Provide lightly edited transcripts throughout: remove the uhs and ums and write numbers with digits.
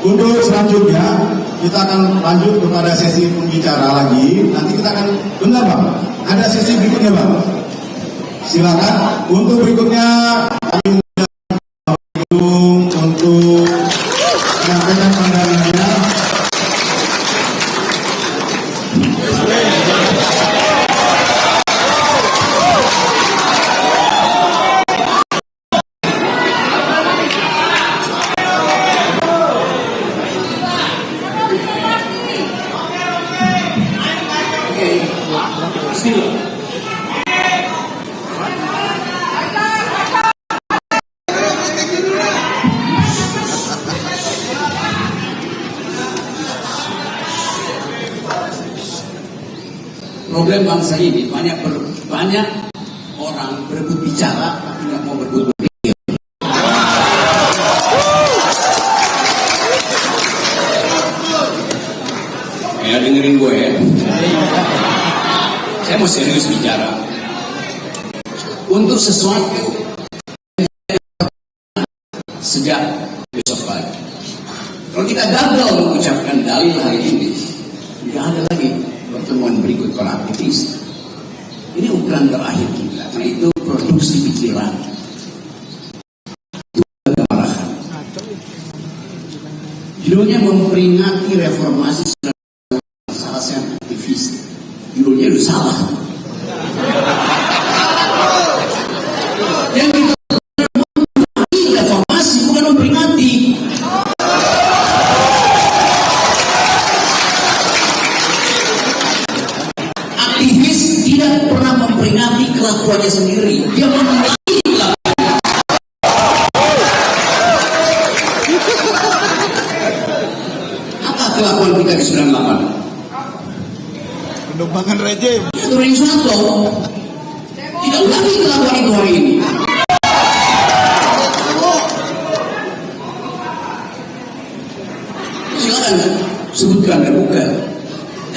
Untuk selanjutnya kita akan lanjut kepada sesi pembicara lagi. Nanti kita akan dengar Bang. Ada sesi berikutnya Bang. Silakan. Untuk berikutnya kami untuk menyampaikan pandangannya. Problem bangsa ini banyak orang berebut bicara tapi nggak mau berebut berpikir. Ya dengerin gue ya. Saya mau serius bicara. Untuk sesuatu sejak besok pagi. Kalau kita gagal mengucapkan dalil hari ini, tidak ada lagi pertemuan berikut para aktivis. Ini ukuran terakhir kita. Karena itu produksi pikiran, kemarahan. Judulnya memperingati reformasi salah satu aktivis. Judulnya itu salah. Yang kita memperingati reformasi bukan memperingati. Tidak pernah memperingati kelakuannya sendiri. Dia memperingati kelakuannya. Apa kelakuan kita di 98? Pengembangan rejim. Aturan Soeharto. Tidak ulangi kelakuan itu hari ini. Silakan sebutkan dan bukan.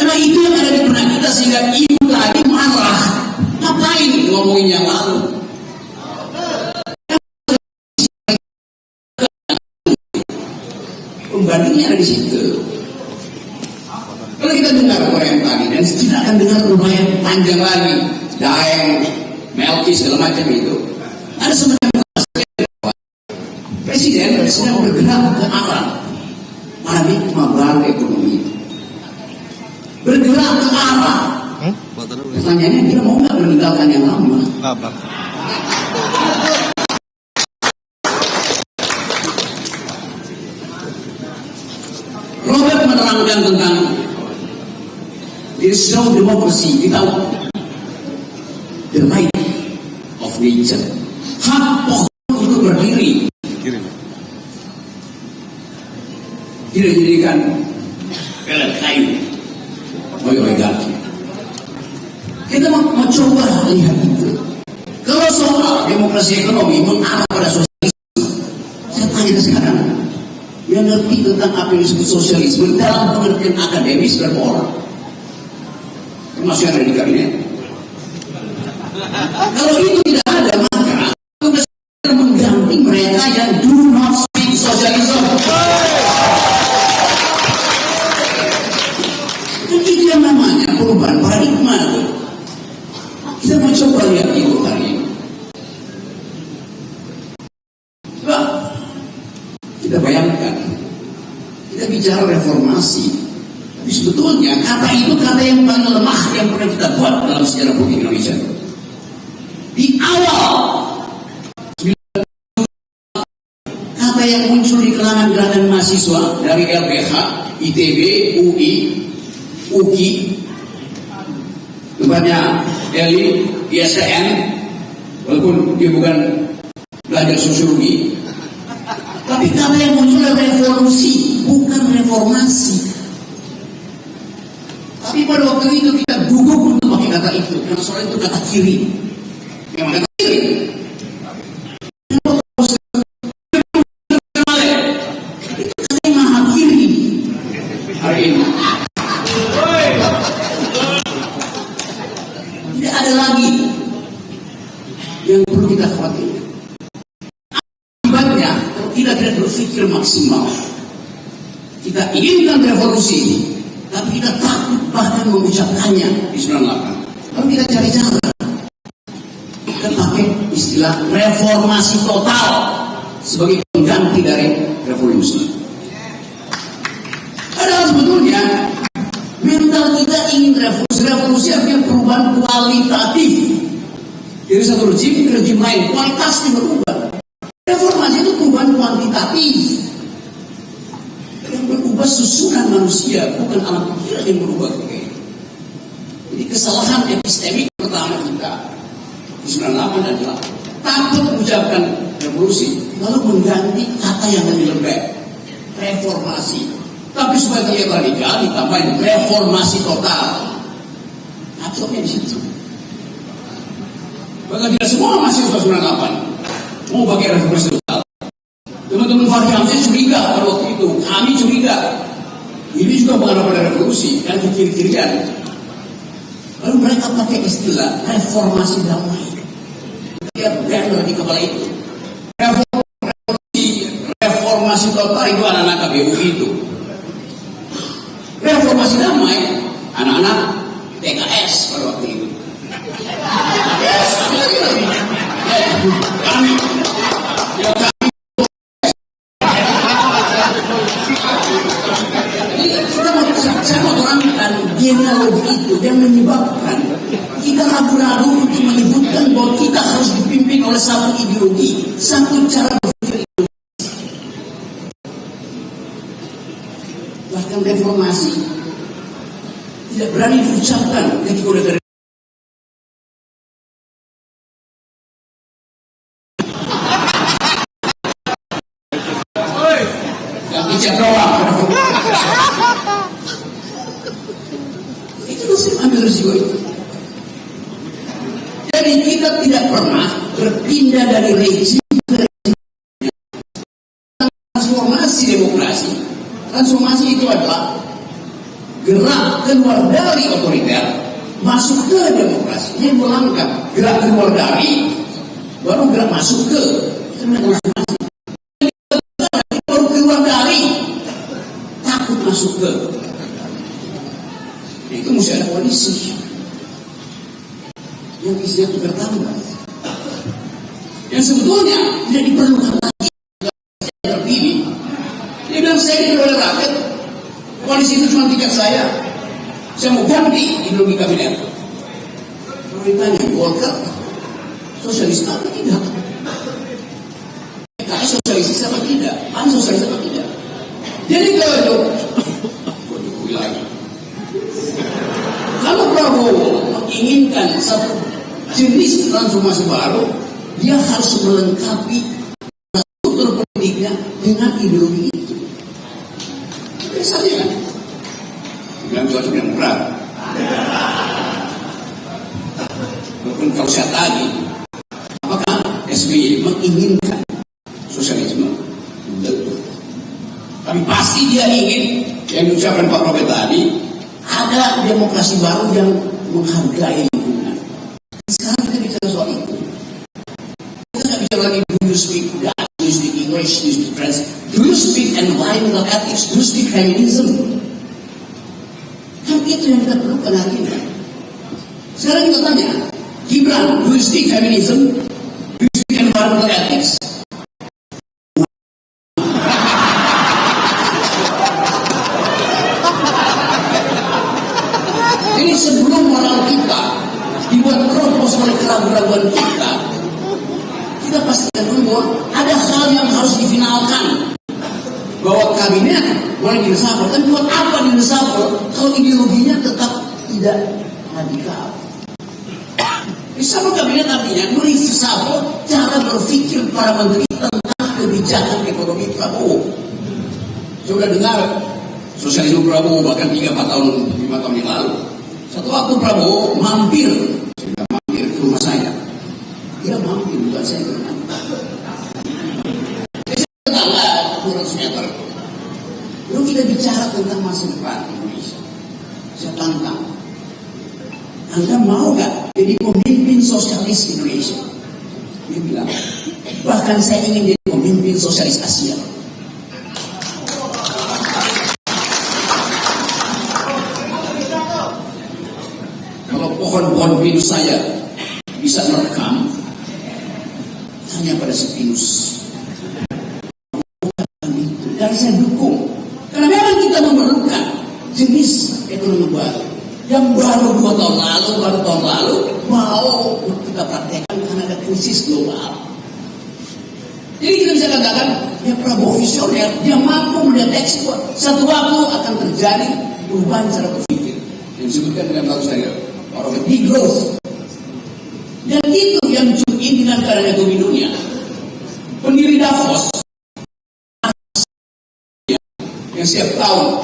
Karena itu yang ada di benak kita sehingga ibu lagi marah. Ngapain ngomongin yang lalu? Pembandingnya ada di situ. Kalau kita dengar orang yang tadi dan kita akan dengar lumayan panjang lagi, Daeng, Melki segala macam itu, ada semacam presiden sedang bergerak ke arah paradigma baru ekonomi. Bergerak ke arah. Pertanyaannya dia mau nggak meninggalkan yang lama? Robert menerangkan tentang there is no democracy without the right of nature. Hak pohon untuk berdiri. Tidak dijadikan pelet kayu. Oligarki. Kita mau coba lihat itu. Kalau soal demokrasi ekonomi mengarah pada sosialisme, saya tanya sekarang, yang ngerti tentang apa yang disebut sosialisme dalam pengertian akademis berapa orang? Termasuk yang ada di kabinet. Kalau itu tidak ada, maka tugas kita mengganti mereka yang do not speak socialism. Itu yang namanya perubahan paradigma. Kita mau coba lihat itu hari ini. Coba kita bayangkan, kita bicara reformasi, tapi sebetulnya kata itu kata yang paling lemah yang pernah kita buat dalam sejarah politik Indonesia. Di awal kata yang muncul di kalangan gerakan mahasiswa dari LBH, ITB, UI, UKI, tempatnya Eli, ISN, walaupun dia bukan belajar sosiologi, tapi kata yang muncul adalah revolusi, bukan reformasi. Tapi pada waktu itu kita gugup untuk pakai kata itu, karena soal itu kata kiri. Memang kata kiri. Itu kata yang maha kiri hari ini. Tidak ada lagi yang perlu kita khawatirkan. Akibatnya, kalau kita tidak berpikir maksimal, Kita inginkan revolusi, tapi kita takut bahkan mengucapkannya di 98. Lalu kita cari cara. Kita pakai istilah reformasi total sebagai pengganti dari revolusi. Padahal sebetulnya mental kita ingin revolusi. Revolusi artinya perubahan kualitatif. Dari satu rejim ke rejim lain, kualitasnya berubah. Reformasi itu perubahan kuantitatif. Yang berubah susunan manusia, bukan alam pikiran yang berubah. Jadi kesalahan epistemik pertama kita di 98 adalah takut mengucapkan revolusi, lalu mengganti kata yang lebih lembek, reformasi. Tapi supaya terlihat radikal ditambahin reformasi total. Akhirnya di situ. Bahkan tidak semua mahasiswa 98 mau pakai reformasi total. Teman-teman Fahri Hamzah curiga pada waktu itu, kami curiga. Ini juga mengarah pada revolusi dan kekiri-kirian. Lalu mereka pakai istilah reformasi damai. Lihat banner di kepala itu. Reformasi total itu anak-anak KBU itu. Reformasi damai anak-anak PKS pada waktu itu. Kami saya mau terangkan genealogi itu yang menyebabkan kita ragu-ragu untuk menyebutkan bahwa kita harus dipimpin oleh satu ideologi, satu cara berpikir ideologis. Bahkan reformasi tidak berani diucapkan ketika udah dari yang bijak doang. Itu mesti ambil risiko itu. Jadi kita tidak pernah berpindah dari rejim ke rejim. Transformasi demokrasi. Transformasi itu adalah gerak keluar dari otoriter masuk ke demokrasi. Ini dua langkah. Gerak keluar dari baru gerak masuk ke transformasi. Baru keluar dari takut masuk ke. Itu mesti ada koalisi yang isinya itu bertambah, yang sebetulnya tidak diperlukan lagi terpilih. Dia bilang saya dipilih oleh rakyat, koalisi itu cuma tiket saya mau ganti ideologi kabinet. Kalau ditanya Golkar sosialis apa tidak, PKS sosialis apa tidak, PAN sosialis apa tidak. Jadi kalau Jokowi lagi, kalau Prabowo menginginkan satu jenis transformasi baru, dia harus melengkapi struktur politiknya dengan ideologi itu. Biasanya kan, bilang cuaca yang berat. Walaupun kau saya tadi, apakah SBY menginginkan sosialisme? Betul. Tapi pasti dia ingin yang diucapkan Pak Robert tadi, ada demokrasi baru yang menghargai lingkungan. Sekarang kita bicara soal itu. Kita tidak bicara lagi do you speak Dutch, do you speak English, do you speak French, do you speak environmental ethics, do you speak feminism. Kan itu yang kita perlukan hari ini. Sekarang kita tanya, Gibran, do you speak feminism, do you speak environmental ethics. Jadi sebelum moral kita dibuat keropos oleh keraguan-keraguan kita pastikan dulu bahwa ada hal yang harus difinalkan. Bahwa kabinet boleh diresapel, tapi buat apa diresapel kalau ideologinya tetap tidak radikal? Resapel kabinet artinya meresapel cara berpikir para menteri tentang kebijakan ekonomi Prabowo. Saya sudah dengar sosialisme Prabowo bahkan 3-4 tahun, 5 tahun yang lalu. Satu waktu Prabowo mampir ke rumah saya. Dia mampir, bukan saya ke rumah. Saya tetangga 200 meter. Lalu kita bicara tentang masa depan Indonesia. Saya tantang, Anda mau gak jadi pemimpin sosialis Indonesia? Dia bilang, bahkan saya ingin jadi pemimpin sosialis Asia. pohon-pohon pinus saya bisa merekam, hanya pada si pinus. Dan saya dukung, karena memang kita memerlukan jenis ekonomi baru. Yang baru 2 tahun lalu, baru tahun lalu mau kita praktekkan karena ada krisis global. Jadi kita bisa katakan dia Prabowo visioner, dia mampu mendeteksi satu waktu akan terjadi perubahan cara berpikir yang disebutkan dengan bagus tadi orang degrowth. Dan itu yang intikan keadaan ekonomi dunia. Pendiri Davos yang setiap tahun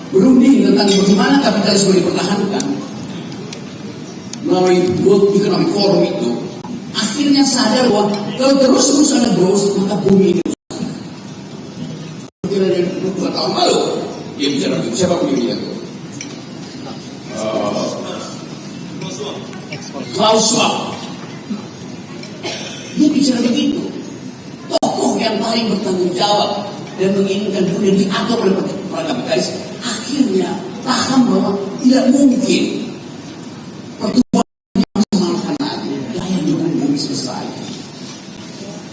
berunding tentang bagaimana kapitalisme dipertahankan melalui World Economic Forum itu, akhirnya sadar bahwa kalau terus ada growth maka bumi ini rusak. Seperti 2 tahun lalu dia bicara begitu. Siapa pendirinya itu? Klaus Schwab. Dia bicara begitu. Tokoh yang paling bertanggung jawab dan menginginkan dunia diatur oleh para kapitalis akhirnya paham bahwa tidak mungkin pertumbuhan maksimalkan lagi daya dukung bumi selesai.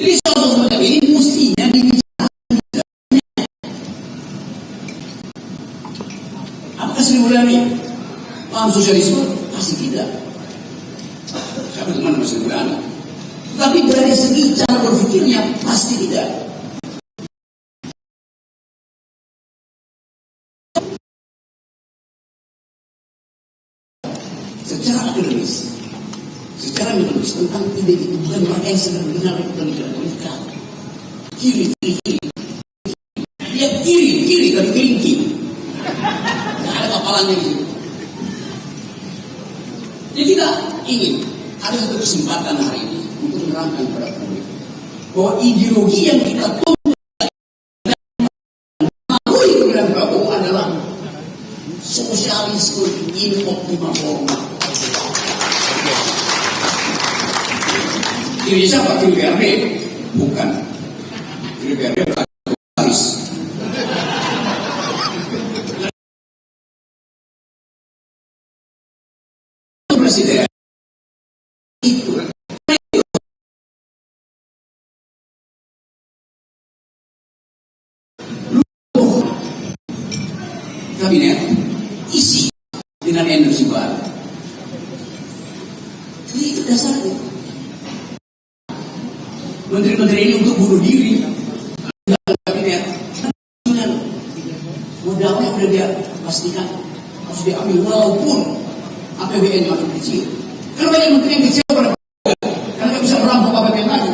Jadi contoh semacam ini mestinya dibicarakan. Apakah Sri Mulyani paham sosialisme? Pasti tidak. Siapa teman Sri Mulyani? Tapi dari segi cara berpikirnya pasti tidak. Secara akademis, secara metodis tentang ide itu bukan mereka yang sedang mendengar retorika. Kiri. Ya kiri tapi kelingking. Tidak ada kapalannya di situ. Jadi kita ingin ada satu kesempatan hari ini untuk menerangkan kepada publik bahwa ideologi yang kita tumbuh dan melalui kemudian Prabowo adalah sosialisme in optima forma. Kiri siapa? Kiri BRD? Bukan. Kiri BRD adalah sosialis. Presiden itu kabinet isi dengan energi baru. Jadi itu dasarnya. Menteri-menteri ini untuk bunuh diri dalam kabinet. Modalnya sudah dia pastikan harus diambil walaupun APBN makin kecil. Karena banyak menteri yang kecil pada karena nggak bisa merampok APBN lagi,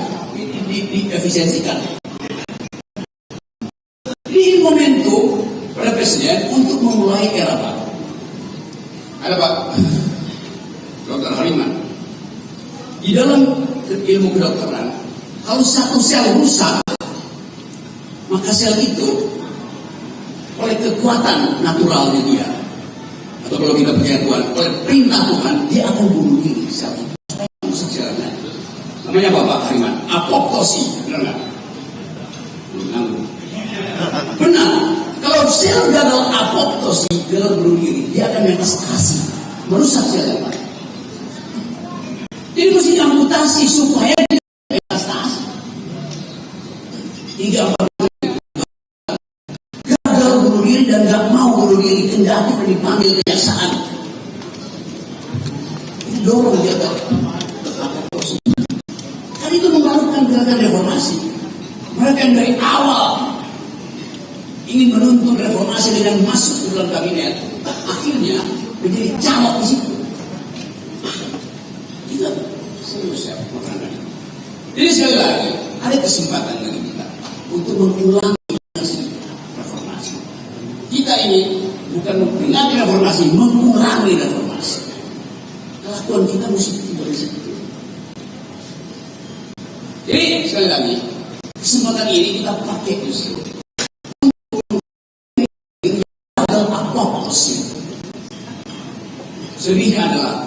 diefisiensikan. Ini momentum pada presiden untuk memulai era baru. Ada Pak Dr. Hariman. Di dalam ilmu kedokteran, kalau satu sel rusak, maka sel itu oleh kekuatan naturalnya dia, atau kalau kita percaya Tuhan, oleh perintah Tuhan, dia akan bunuh diri sel itu. Supaya rusak selnya. Namanya apa Pak Hariman? Apoptosi. Benar nggak? Benar. Kalau sel gagal apoptosi, gagal bunuh diri, dia akan metastasi, merusak sel yang lain. Jadi mesti amputasi supaya metastasi. 3-4 gagal bunuh diri dan gak mau bunuh diri, kendati dipanggil kejaksaan. Itu dorong dia ke apoptosi. Kan itu memalukan gerakan reformasi. Mereka yang dari awal ingin menuntut reformasi dengan masuk ke dalam kabinet, akhirnya menjadi calok di situ. Kita serius ya, makanya. Jadi sekali lagi ada kesempatan bagi kita untuk mengulangi reformasi. Kita ini bukan memperinati reformasi, mengulangi reformasi. Kelakuan kita mesti tiba di situ. Jadi sekali lagi kesempatan ini kita pakai justru. Selebihnya adalah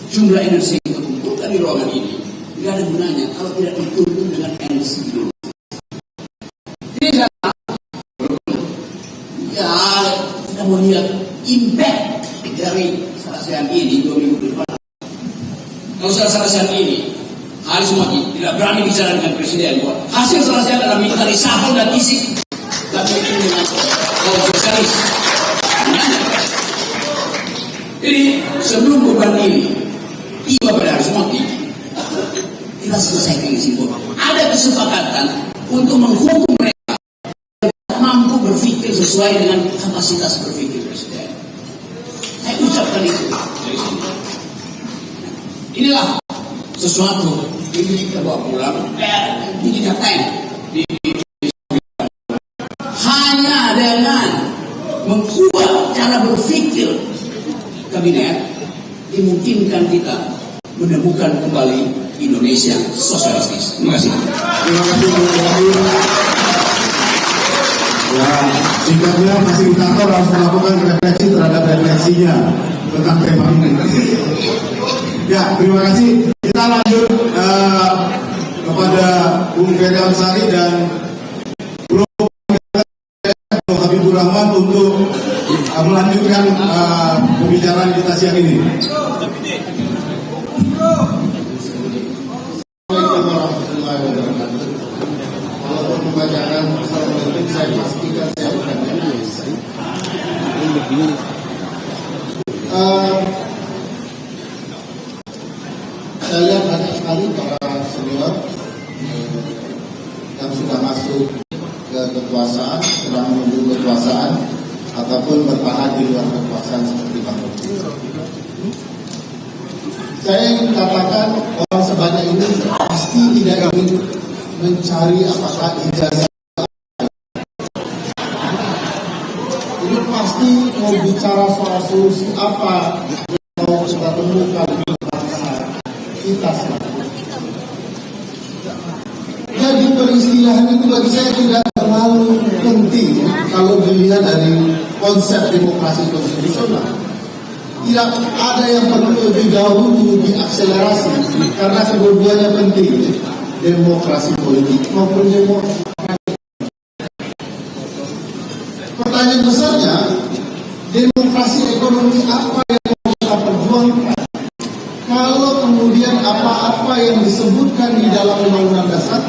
jumlah energi yang kita kumpulkan di ruangan ini tidak ada gunanya kalau tidak dituntun dengan energi dulu. Jadi ya kita mau lihat impact dari ASEAN ini 2000 ke depan Kalau saat ini Haris Mati tidak berani bicara dengan presiden. Hasil selesai adalah minta reshuffle dan isi kabinet dengan spesialis. Jadi sebelum beban ini tiba pada Haris Mati, kita selesaikan isi beban. Ada kesepakatan untuk menghukum mereka yang mampu berpikir sesuai dengan kapasitas berpikir presiden. Saya ucapkan itu dari sini. Inilah sesuatu ini kita bawa pulang dikatain hanya dengan mengubah cara berpikir kabinet dimungkinkan kita menemukan kembali Indonesia sosialistis. Terima kasih. Terima kasih. Ya, sikapnya fasilitator harus melakukan refleksi terhadap refleksinya tentang tema ini. Ya, terima kasih. Kita lanjut kepada Bung Ferry Amsari dan Bro Habibur Rahman untuk melanjutkan pembicaraan kita siang ini. Assalamualaikum warahmatullahi wabarakatuh. Kalau pembacaan Assalamualaikum saya pastikan saya bukan saya lihat banyak sekali para senior yang sudah masuk ke kekuasaan, sedang menuju kekuasaan, ataupun bertahan di luar kekuasaan seperti Bang Rocky. Saya ingin katakan orang sebanyak ini pasti tidak ingin mencari apakah ijazah. Ini pasti mau bicara soal solusi apa yang mau kita temukan di bangsa kita sekarang. Jadi peristilahan itu bagi saya tidak terlalu penting kalau dilihat dari konsep demokrasi konstitusional. Tidak ada yang perlu lebih dahulu diakselerasi karena kedua-duanya penting, demokrasi politik maupun demokrasi. Pertanyaan besarnya, demokrasi ekonomi apa yang mau kita perjuangkan kalau kemudian apa-apa yang disebutkan di dalam Undang-Undang Dasar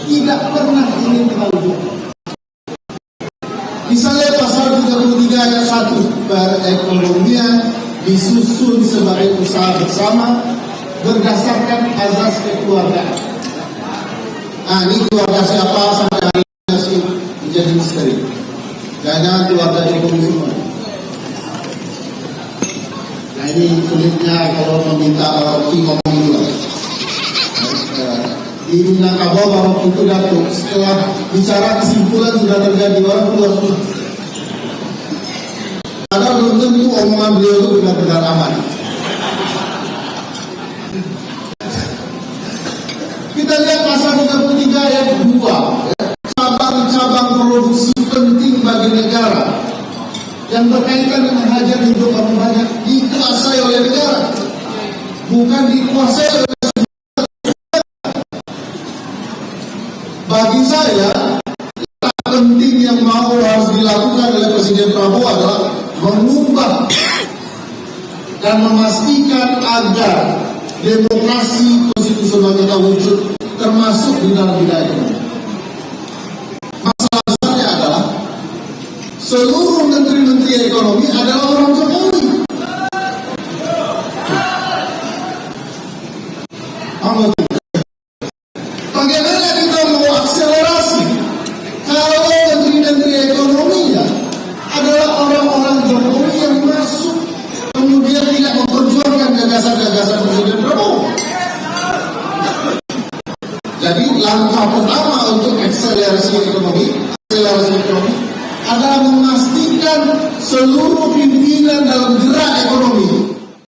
tidak pernah ingin terwujud. Misalnya pasal 33 ayat 1 perekonomian disusun sebagai usaha bersama berdasarkan azas kekeluargaan. Nah, ini keluarga siapa sampai hari ini masih menjadi misteri. Jangan keluarga Jokowi semua. Nah, ini sulitnya kalau meminta Rocky ngomong dulu. Di Minangkabau Bapak itu datuk setelah bicara kesimpulan sudah terjadi orang keluar. Padahal belum tentu omongan beliau itu benar-benar aman. Kita lihat pasal 33 ayat 2, ya. Cabang-cabang produksi penting bagi negara yang berkaitan dengan hajat hidup orang banyak dikuasai oleh negara, bukan dikuasai oleh bagi saya. Penting yang mau harus dilakukan oleh Presiden Prabowo adalah mengubah dan memastikan agar demokrasi konstitusional kita wujud, termasuk di dalam bidang ekonomi. Masalah besarnya adalah seluruh menteri-menteri ekonomi adalah orang Jokowi. Bagaimana kita mau akselerasi kalau menteri-menteri ekonominya adalah orang-orang Jokowi yang masuk kemudian tidak memperjuangkan gagasan-gagasan Presiden Prabowo. Jadi langkah pertama untuk akselerasi ekonomi adalah memastikan seluruh pimpinan dalam gerak ekonomi